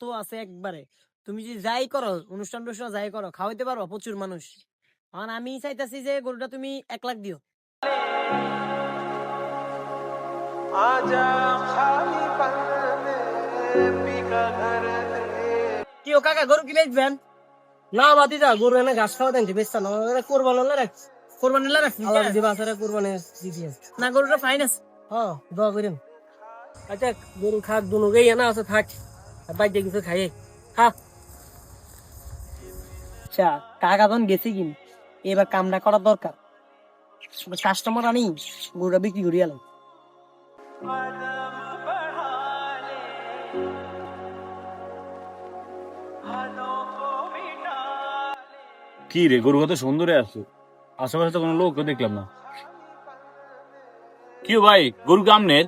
গোস্ত আছে একবারে। তুমি যদি যাই করো, অনুষ্ঠান টুষ্ঠান যাই করো, খাওয়াইতে পারো প্রচুর মানুষ। এখন আমি চাইতাছি যে গরুটা তুমি 1 লাখ দিও। কি ও কাকা, গরু কি বেচবেন? না বাদি যা গরু এনে ঘাস খাওয়া দেন বেচতা না কোরবান হলে রাখ কোরবানি রাখছি আল্লাহ দিবা আছে কোরবানি দিদি না, গরুটা ফাইন আছে। হ্যাঁ দোয়া করেন। আচ্ছা গরু খাক দুনো গেই না আছে থাক বাইরে কিছু খাইয়ে খা। আচ্ছা কাকা তখন গেছে কিন, এবার কামটা করা দরকার। কাস্টমার আনি গরুটা বিক্রি করি এলাম। কি রে, গরু কত সুন্দরে আছে, আশেপাশে তো কোনো লোক দেখলাম না। কি ভাই, গরু কামনের?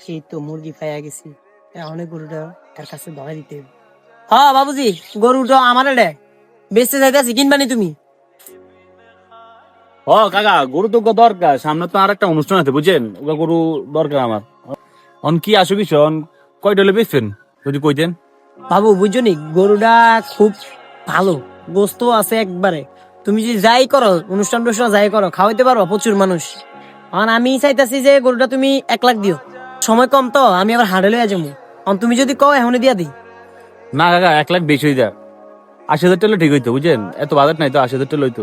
সেই তো মুরগি খাইয়া গেছি, অনেক গরুটা তার কাছে ধরা দিতে হবে। হ্যাঁ বাবুজি, গরুটা আমার রে বেচতে চাইতেছি, কিনবানি তুমি? হ কাকা, গরু তো দরকার, সামনে তো আর একটা অনুষ্ঠান আছে বুঝছেন, ওগা গরু দরকার আমার। অন কি আসো কিছু কয়টা হলে বেচছেন যদি কইতেন। বাবু বুঝছো নি, গরুটা খুব ভালো, গোস্ত আছে একবারে। তুমি যদি যাই করো, অনুষ্ঠান টুষ্ঠান যাই করো, খাওয়াইতে পারো প্রচুর মানুষ। এখন আমি চাইতাছি যে গরুটা তুমি 1 লাখ দিও। সময় কম তো, আমি আবার হাড়ে লইয়া যাবো। এখন তুমি যদি কও এখনই দিয়া দিই। না কাকা, 1 লাখ বেশি হয়ে যায়, 80,000 টাকা ঠিক হইতো বুঝছেন, এত বাজেট নাই তো, 80,000 টাকা লইতো।